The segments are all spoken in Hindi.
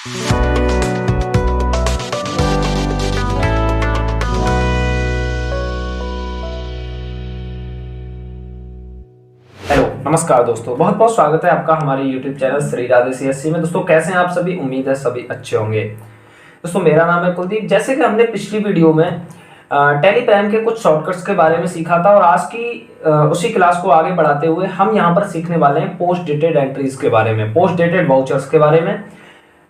हेलो नमस्कार दोस्तों, बहुत बहुत स्वागत है आपका हमारे YouTube channel Shri Radhe CSC में। दोस्तों कैसे हैं आप सभी? उम्मीद है सभी अच्छे होंगे। दोस्तों मेरा नाम है कुलदीप। जैसे कि हमने पिछली वीडियो में टेलीग्राम के कुछ शॉर्टकट्स के बारे में सीखा था और आज की उसी क्लास को आगे बढ़ाते हुए हम यहाँ पर सीखने वाले हैं पोस्ट डेटेड एंट्रीज के बारे में, पोस्ट डेटेड वाउचर्स के बारे में।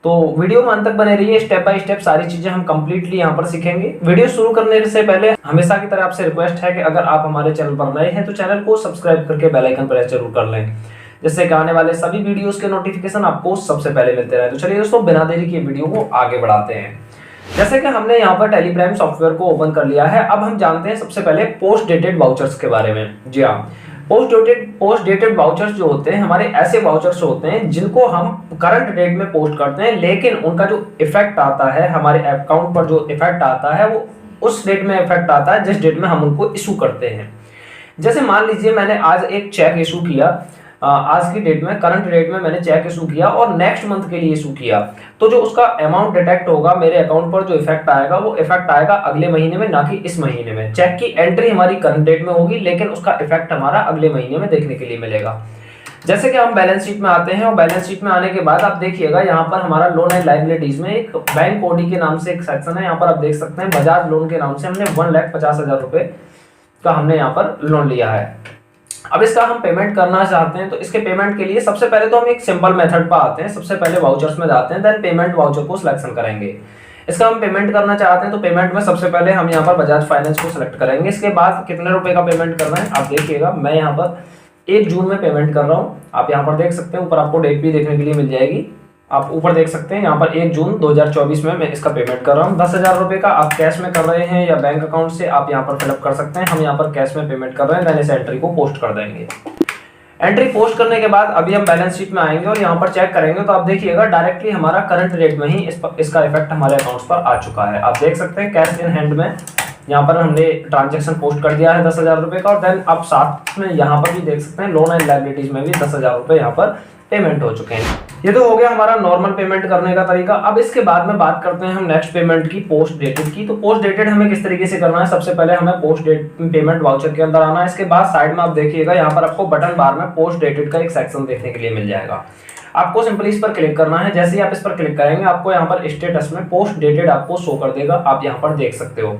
तो वीडियो में अंत तक बने रहिए, स्टेप बाय स्टेप सारी चीजें हम कंप्लीटली यहाँ पर सीखेंगे। वीडियो शुरू करने से पहले हमेशा की तरह आपसे रिक्वेस्ट है कि अगर आप हमारे चैनल पर नए हैं तो चैनल को सब्सक्राइब करके बेल आइकन प्रेस जरूर कर लें, जिससे कि आने वाले सभी वीडियोस के नोटिफिकेशन आपको सबसे पहले मिलते रहे। तो चलिए दोस्तों बिना देरी के वीडियो को आगे बढ़ाते हैं। जैसे कि हमने यहाँ पर टेलीग्राम सॉफ्टवेयर को ओपन कर लिया है, अब हम जानते हैं सबसे पहले पोस्ट डेटेड वाउचर्स के बारे में। जी हाँ, पोस्ट डेटेड वाउचर्स जो होते हैं हमारे ऐसे वाउचर्स होते हैं जिनको हम करंट डेट में पोस्ट करते हैं, लेकिन उनका जो इफेक्ट आता है हमारे अकाउंट पर, जो इफेक्ट आता है वो उस डेट में इफेक्ट आता है जिस डेट में हम उनको इशू करते हैं। जैसे मान लीजिए मैंने आज एक चेक इशू किया, आज की डेट में, करंट डेट में मैंने चेक इशू किया और नेक्स्ट मंथ के लिए इशू किया, तो जो उसका अमाउंट डिटेक्ट होगा मेरे अकाउंट पर, जो इफेक्ट आएगा वो इफेक्ट आएगा अगले महीने में, ना कि इस महीने में। चेक की एंट्री हमारी करंट डेट में होगी लेकिन उसका इफेक्ट हमारा अगले महीने में देखने के लिए मिलेगा। जैसे कि हम बैलेंस शीट में आते हैं और बैलेंस शीट में आने के बाद आप देखिएगा यहाँ पर हमारा लोन एंड लायबिलिटीज में एक बैंक ओडी के नाम से एक सेक्शन है। यहाँ पर आप देख सकते हैं बजाज लोन के नाम से हमने 1,50,000 रुपए का हमने यहाँ पर लोन लिया है। अब इसका हम पेमेंट करना चाहते हैं तो इसके पेमेंट के लिए सबसे पहले तो हम एक सिंपल मेथड पर आते हैं। सबसे पहले वाउचर्स में जाते हैं, देन पेमेंट वाउचर को सिलेक्शन करेंगे। इसका हम पेमेंट करना चाहते हैं तो पेमेंट में सबसे पहले हम यहाँ पर बजाज फाइनेंस को सिलेक्ट करेंगे। इसके बाद कितने रुपए का पेमेंट करना है आप देखिएगा, मैं यहाँ पर 1 जून में पेमेंट कर रहा हूँ। आप यहाँ पर देख सकते हैं, ऊपर आपको डेट भी देखने के लिए मिल जाएगी। आप ऊपर देख सकते हैं यहाँ पर 1 जून 2024 में मैं इसका पेमेंट कर रहा हूँ 10,000 रुपए का। आप कैश में कर रहे हैं या बैंक अकाउंट से आप यहाँ पर फिलअप कर सकते हैं। हम यहाँ पर कैश में पेमेंट कर रहे हैं, देन इस एंट्री को पोस्ट कर देंगे। एंट्री पोस्ट करने के बाद अभी हम बैलेंस शीट में आएंगे और यहाँ पर चेक करेंगे तो आप देखिएगा डायरेक्टली हमारा करंट रेट में ही इसका इफेक्ट हमारे अकाउंट्स पर आ चुका है। आप देख सकते हैं कैश इन हैंड में यहाँ पर हमने ट्रांजैक्शन पोस्ट कर दिया है 10,000 रुपए का, और देन आप साथ में यहाँ पर भी देख सकते हैं लोन एंड लायबिलिटीज में भी 10,000 रुपए यहाँ पर पेमेंट हो चुके हैं। ये तो हो गया हमारा नॉर्मल पेमेंट करने का तरीका। अब इसके बाद में बात करते हैं हम नेक्स्ट पेमेंट की, पोस्ट डेटेड की। तो पोस्ट डेटेड हमें किस तरीके से करना है, सबसे पहले हमें पोस्ट डेट पेमेंट वाउचर के अंदर आना है। इसके बाद साइड में आप देखिएगा यहाँ पर आपको बटन बार में पोस्ट डेटेड का एक सेक्शन देखने के लिए मिल जाएगा। आपको सिंपली इस पर क्लिक करना है। जैसे ही आप इस पर क्लिक करेंगे आपको यहाँ पर स्टेटस में पोस्ट डेटेड आपको शो कर देगा, आप यहाँ पर देख सकते हो।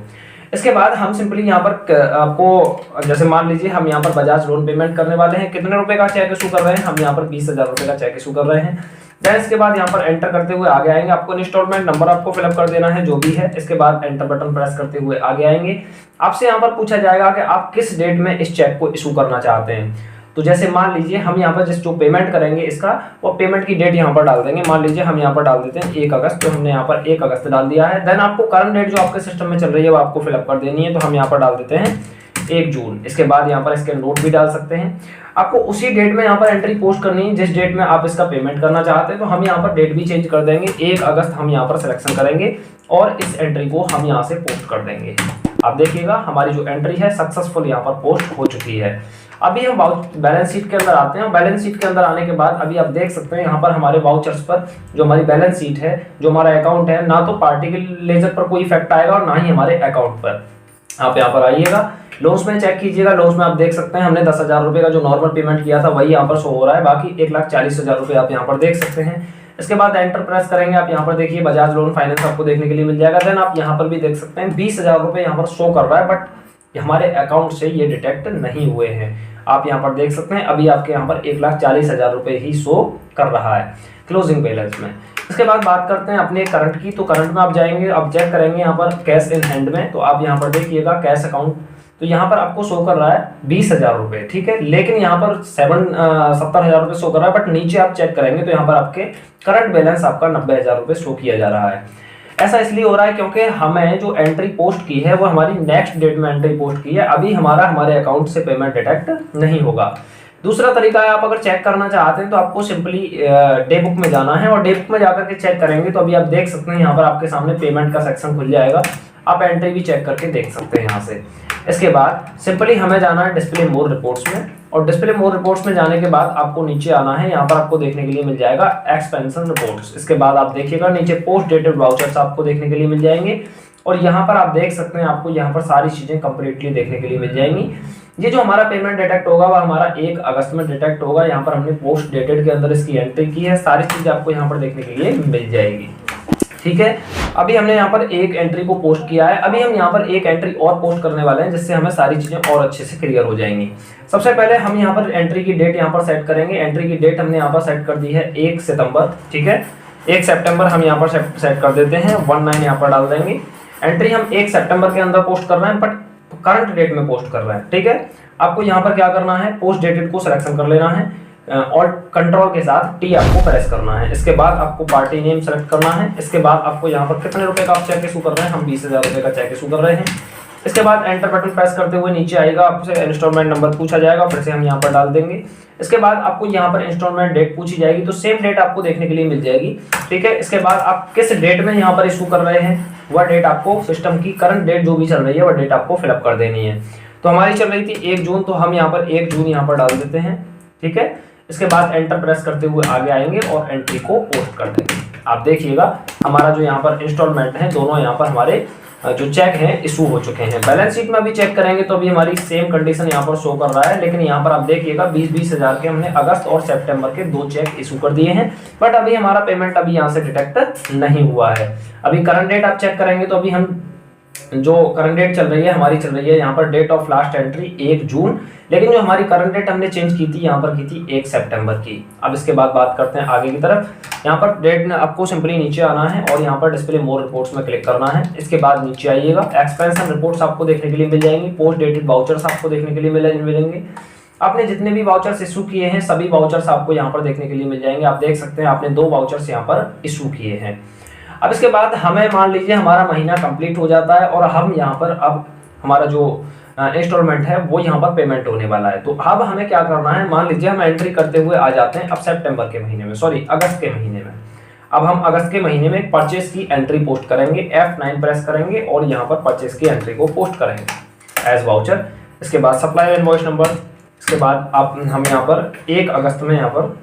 इसके बाद हम सिंपली यहाँ पर आपको, जैसे मान लीजिए हम यहाँ पर बजाज लोन पेमेंट करने वाले हैं, कितने रुपए का चेक इशू कर रहे हैं, हम यहाँ पर 20,000 रुपए का चेक इशू कर रहे हैं। देन इसके बाद यहाँ पर एंटर करते हुए आगे आएंगे, आपको इंस्टॉलमेंट नंबर आपको फिलअप कर देना है जो भी है। इसके बाद एंटर बटन प्रेस करते हुए आगे आएंगे। आपसे यहाँ पर पूछा जाएगा कि आप किस डेट में इस चेक को इशू करना चाहते हैं। तो जैसे मान लीजिए हम यहाँ पर जो पेमेंट करेंगे इसका, वो पेमेंट की डेट यहाँ पर डाल देंगे। मान लीजिए हम यहाँ पर डाल देते हैं 1 अगस्त, तो हमने यहाँ पर 1 अगस्त डाल दिया है। देन आपको करंट डेट जो आपके सिस्टम में चल रही है वो आपको फिलअप कर देनी है, तो हम यहाँ पर डाल देते हैं 1 जून। इसके बाद यहाँ पर इसके नोट भी डाल सकते हैं। आपको उसी डेट में यहाँ पर एंट्री पोस्ट करनी है जिस डेट में आप इसका पेमेंट करना चाहते हैं, तो हम यहाँ पर डेट भी चेंज कर देंगे। 1 अगस्त हम यहाँ पर सिलेक्शन करेंगे और इस एंट्री को हम यहाँ से पोस्ट कर देंगे। आप देखिएगा हमारी जो एंट्री है सक्सेसफुल यहाँ पर पोस्ट हो चुकी है। अभी हम बैलेंस शीट के अंदर आते हैं। बैलेंस शीट के अंदर आने के बाद अभी आप देख सकते हैं यहाँ पर हमारे वाउचर्स पर जो हमारी बैलेंस शीट है, जो हमारा अकाउंट है, ना तो पार्टी के लेजर पर कोई इफेक्ट आएगा और ना ही हमारे अकाउंट पर। आप यहाँ पर आइएगा, लोन्स में चेक कीजिएगा। लोन्स में आप देख सकते हैं हमने 10,000 रुपए का जो नॉर्मल पेमेंट किया था वही यहाँ पर शो हो रहा है, बाकी 1,40,000 रुपए आप यहाँ पर देख सकते हैं। इसके बाद एंटर प्रेस करेंगे, आप यहाँ पर देखिए बजाज लोन फाइनेंस आपको देखने के लिए मिल जाएगा। देन आप यहाँ पर भी देख सकते हैं 20,000 रुपए यहाँ पर शो कर रहा है, बट हमारे अकाउंट से ये डिटेक्ट नहीं हुए हैं। आप यहाँ पर देख सकते हैं अभी आपके यहाँ पर 1,40,000 रुपए ही शो कर रहा है क्लोजिंग बैलेंस में। इसके बाद बात करते हैं अपने करंट की। तो करंट में आप जाएंगे, आप चेक करेंगे यहाँ पर कैश इन हैंड में, तो आप यहाँ पर देखिएगा कैश अकाउंट, तो यहाँ पर आपको शो कर रहा है 20,000 रुपए, ठीक है। लेकिन यहाँ पर 70,000 रुपए शो कर रहा है, बट नीचे आप चेक करेंगे तो यहाँ पर आपके करंट बैलेंस आपका 90,000 रुपए शो किया जा रहा है। ऐसा इसलिए हो रहा है क्योंकि हमें जो एंट्री पोस्ट की है वो हमारी नेक्स्ट डेट में एंट्री पोस्ट की है, अभी हमारे अकाउंट से पेमेंट डिटेक्ट नहीं होगा। दूसरा तरीका है, आप अगर चेक करना चाहते हैं तो आपको सिंपली डे बुक में जाना है और डे बुक में जाकर के चेक करेंगे तो अभी आप देख सकते हैं यहाँ पर आपके सामने पेमेंट का सेक्शन खुल जाएगा। आप एंट्री भी चेक करके देख सकते हैं यहाँ से। इसके बाद सिंपली हमें जाना है डिस्प्ले मोर रिपोर्ट्स में। और डिस्प्ले मोर रिपोर्ट्स में जाने के बाद आपको नीचे आना है। यहाँ पर आपको देखने के लिए मिल जाएगा एक्सपेंशन रिपोर्ट्स। इसके बाद आप देखिएगा नीचे पोस्ट डेटेड वाउचर्स आपको देखने के लिए मिल जाएंगे और यहाँ पर आप देख सकते हैं आपको यहाँ पर सारी चीजें कंप्लीटली देखने के लिए मिल जाएंगी। ये जो हमारा पेमेंट डिटेक्ट होगा वह हमारा 1 अगस्त में डिटेक्ट होगा। यहाँ पर हमने पोस्ट डेटेड के अंदर इसकी एंट्री की है, सारी चीजें आपको यहाँ पर देखने के लिए मिल जाएगी। ठीक है, अभी हमने यहाँ पर एक एंट्री को पोस्ट किया है, अभी हम यहाँ पर एक एंट्री और पोस्ट करने वाले हैं जिससे हमें सारी चीजें और अच्छे से क्लियर हो जाएंगी। सबसे पहले हम यहाँ पर एंट्री की डेट यहाँ पर सेट करेंगे। एंट्री की डेट हमने यहाँ पर सेट कर दी है 1 सितंबर। ठीक है, 1 सितंबर हम यहाँ पर सेट कर देते हैं, 19 यहाँ पर डाल देंगे। एंट्री हम 1 सितंबर के अंदर पोस्ट कर रहे हैं, बट करंट डेट में पोस्ट कर रहे हैं। ठीक है, आपको यहाँ पर क्या करना है, पोस्ट डेटेड को सिलेक्शन कर लेना है और कंट्रोल के साथ टी आपको प्रेस करना है। इसके बाद आपको पार्टी नेम सेलेक्ट करना है। इसके बाद आपको यहाँ पर कितने रुपए का आप चेक इशू कर रहे हैं, हम 20,000 रुपए का चेक इशू कर रहे हैं। इसके बाद एंटर बटन प्रेस करते हुए नीचे आएगा, आपसे इंस्टॉलमेंट नंबर पूछा जाएगा, फिर से हम यहाँ पर डाल देंगे। इसके बाद आपको यहाँ पर इंस्टॉलमेंट डेट पूछी जाएगी, तो सेम डेट आपको देखने के लिए मिल जाएगी। ठीक है, इसके बाद आप किस डेट में यहाँ पर इशू कर रहे हैं वह डेट आपको सिस्टम की करंट डेट जो भी चल रही है वह डेट आपको फिलअप कर देनी है। तो हमारी चल रही थी 1 जून, तो हम यहाँ पर 1 जून यहाँ पर डाल देते हैं। ठीक है, इसके बाद एंटर प्रेस करते हुए आगे आएंगे और एंट्री को पोस्ट कर देंगे। आप देखिएगा हमारा जो यहाँ पर इंस्टॉलमेंट है दोनों यहाँ पर हमारे जो चेक हैं इशू हो चुके हैं। बैलेंस शीट में अभी चेक करेंगे तो अभी हमारी सेम कंडीशन यहाँ पर शो कर रहा है, लेकिन यहाँ पर आप देखिएगा 20-20 हज़ार के हमने अगस्त और सितंबर के 2 चेक इशू कर दिए हैं, बट अभी हमारा पेमेंट अभी यहाँ से डिटेक्ट नहीं हुआ है। अभी करंट डेट आप चेक करेंगे तो अभी हम जो करंट डेट चल रही है हमारी चल रही है यहाँ पर डेट ऑफ लास्ट एंट्री 1 जून, लेकिन जो हमारी करंट डेट हमने चेंज की थी यहाँ पर की थी 1 सितंबर की। अब इसके बाद बात करते हैं आगे की तरफ। यहाँ पर डेट में आपको सिंपली नीचे आना है और यहाँ पर डिस्प्ले मोर रिपोर्ट्स में क्लिक करना है। इसके बाद नीचे आइएगा, एक्सपेंशन रिपोर्ट्स आपको देखने के लिए मिल जाएंगी, पोस्ट डेटेड वाउचर्स आपको देखने के लिए मिलेंगे। आपने जितने भी वाउचर्स इशू किए हैं सभी वाउचर्स आपको यहाँ पर देखने के लिए मिल जाएंगे। आप देख सकते हैं आपने 2 वाउचर्स यहाँ पर इशू किए हैं। अब इसके बाद हमें मान लीजिए हमारा महीना कंप्लीट हो जाता है और हम यहाँ पर अब हमारा जो इंस्टॉलमेंट है वो यहाँ पर पेमेंट होने वाला है। तो अब हमें क्या करना है, मान लीजिए हम एंट्री करते हुए आ जाते हैं अब सितंबर के महीने में, अगस्त के महीने में। अब हम अगस्त के महीने में परचेस की एंट्री पोस्ट करेंगे, F9 प्रेस करेंगे और यहाँ पर परचेस की एंट्री को पोस्ट करेंगे एज वाउचर। इसके बाद सप्लाई इनवॉइस नंबर, इसके बाद हम यहाँ पर 1 अगस्त में यहाँ पर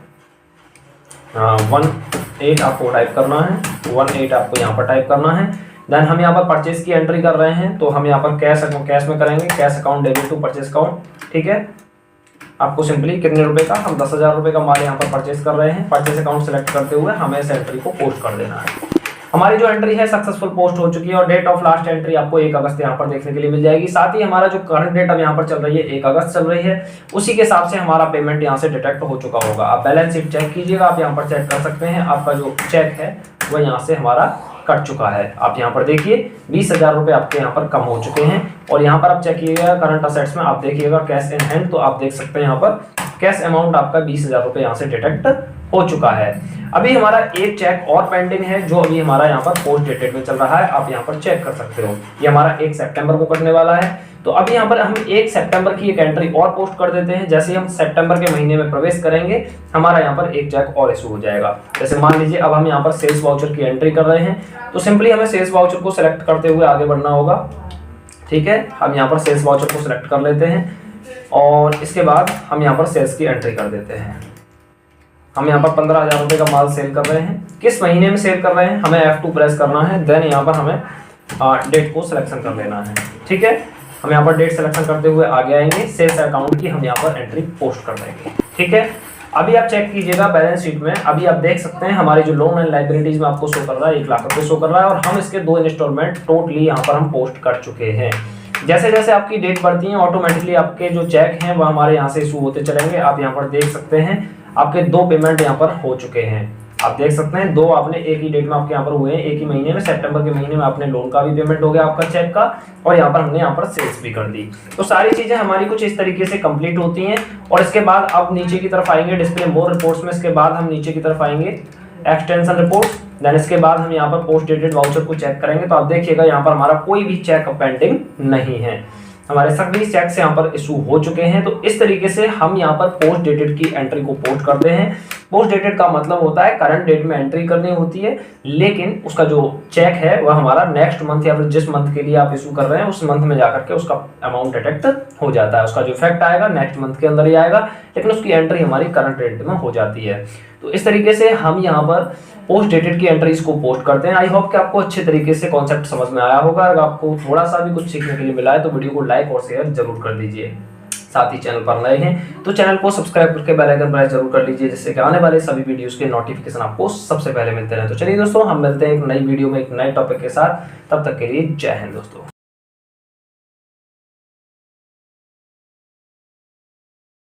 18 आपको टाइप करना है, 18 आपको यहाँ पर टाइप करना है। देन हम यहाँ पर परचेस की एंट्री कर रहे हैं, तो हम यहाँ पर कैश में करेंगे, cash account debit to purchase account. ठीक है, आपको सिंपली कितने रुपए का, हम 10,000 रुपए का माल यहाँ पर परचेस कर रहे हैं। परचेस अकाउंट सेलेक्ट करते हुए हमें इस एंट्री को पोस्ट कर देना है। हमारी जो एंट्री है सक्सेसफुल पोस्ट हो चुकी है और डेट ऑफ लास्ट एंट्री आपको 1 अगस्त यहाँ पर देखने के लिए मिल जाएगी। साथ ही हमारा जो करंट डेट अब यहाँ पर चल रही है 1 अगस्त चल रही है, उसी के हिसाब से हमारा पेमेंट यहाँ से डिटेक्ट हो चुका होगा। आप बैलेंस शीट चेक कीजिएगा, आप यहाँ पर चेक कर सकते हैं आपका जो चेक है वह यहाँ से हमारा कट चुका है। आप यहाँ पर देखिए 20,000 रुपए आपके यहाँ पर कम हो चुके हैं। और यहाँ पर आप चेक कीजिएगा करंट असेट्स में, आप देखिएगा कैश इन हैंड, तो आप देख सकते हैं यहाँ पर कैश अमाउंट आपका 20,000 रुपए यहाँ से डिटेक्ट हो चुका है। अभी हमारा एक चेक और पेंडिंग है जो अभी हमारा यहाँ पर पोस्ट डेटेड में चल रहा है, आप यहाँ पर चेक कर सकते हो। ये हमारा 1 सितंबर को कटने वाला है, तो अभी यहाँ पर हम 1 सितंबर की एक एंट्री और पोस्ट कर देते हैं। जैसे हम सितंबर के महीने में प्रवेश करेंगे हमारा यहाँ पर एक चेक और इशू हो जाएगा। जैसे मान लीजिए अब हम यहाँ पर सेल्स वाउचर की एंट्री कर रहे हैं, तो सिंपली हमें सेल्स वाउचर को सिलेक्ट करते हुए आगे बढ़ना होगा। ठीक है, हम यहाँ पर सेल्स वाउचर को सिलेक्ट कर लेते हैं और इसके बाद हम यहाँ पर सेल्स की एंट्री कर देते हैं। हम यहाँ पर 15,000 रुपए का माल सेल कर रहे हैं। किस महीने में सेल कर रहे हैं, हमें F2 प्रेस करना है। देन यहाँ पर हमें डेट को सिलेक्शन कर लेना है। ठीक है, हम यहाँ पर डेट सिलेक्शन करते हुए आगे आएंगे, सेल्स अकाउंट की हम यहाँ पर एंट्री पोस्ट कर देंगे। ठीक है, अभी आप चेक कीजिएगा बैलेंस शीट में, अभी आप देख सकते हैं हमारे जो लोन एंड लाइबिलिटीज में आपको शो कर रहा है 1 लाख रुपए शो कर रहा है और हम इसके 2 इंस्टॉलमेंट टोटली यहाँ पर हम पोस्ट कर चुके हैं। जैसे जैसे आपकी डेट बढ़ती है ऑटोमेटिकली आपके जो चेक हैं वह हमारे यहाँ से इशू होते चलेंगे। आप यहाँ पर देख सकते हैं आपके 2 पेमेंट यहाँ पर हो चुके हैं। आप देख सकते हैं 2 आपने एक ही डेट में आपके यहाँ पर हुए हैं, एक ही महीने में। सितंबर के महीने में आपने लोन का भी पेमेंट हो गया आपका चेक का, और यहाँ पर हमने यहाँ पर सेल्स भी कर दी। तो सारी चीजें हमारी कुछ इस तरीके से कंप्लीट होती हैं। और इसके बाद अब नीचे की तरफ आएंगे डिस्प्ले मोर रिपोर्ट्स में, इसके बाद हम नीचे की तरफ आएंगे एक्सटेंशन रिपोर्ट्स। देन इसके बाद हम यहाँ पर पोस्ट डेटेड वाउचर को चेक करेंगे, तो आप देखिएगा यहाँ पर हमारा कोई भी चेक पेंडिंग नहीं है। हमारे सभी चेक्स यहाँ पर इशू हो चुके हैं। तो इस तरीके से हम यहाँ पर पोस्ट डेटेड की एंट्री को पोस्ट करते हैं। पोस्ट डेटेड का मतलब होता है करंट डेट में एंट्री करनी होती है, लेकिन उसका जो चेक है वह हमारा नेक्स्ट मंथ या फिर जिस मंथ के लिए आप इशू कर रहे हैं उस मंथ में जाकर के उसका अमाउंट डिटेक्ट हो जाता है। उसका जो इफेक्ट आएगा नेक्स्ट मंथ के अंदर ही आएगा, लेकिन उसकी एंट्री हमारी करंट डेट में हो जाती है। तो इस तरीके से हम यहाँ पर पोस्ट डेटेड की एंट्रीज को पोस्ट करते हैं। आई होप कि आपको अच्छे तरीके से कॉन्सेप्ट समझ में आया होगा। अगर आपको थोड़ा सा भी कुछ सीखने के लिए मिला है तो वीडियो को लाइक और शेयर जरूर कर दीजिए। साथ ही चैनल पर नए हैं तो चैनल को सब्सक्राइब करके बेल आइकन प्रेस जरूर कर लीजिए, जिससे कि आने वाले सभी वीडियोस के नोटिफिकेशन आपको सबसे पहले मिलते रहे। तो चलिए दोस्तों, हम मिलते हैं एक नई वीडियो में एक नए टॉपिक के साथ। तब तक के लिए जय हिंद दोस्तों।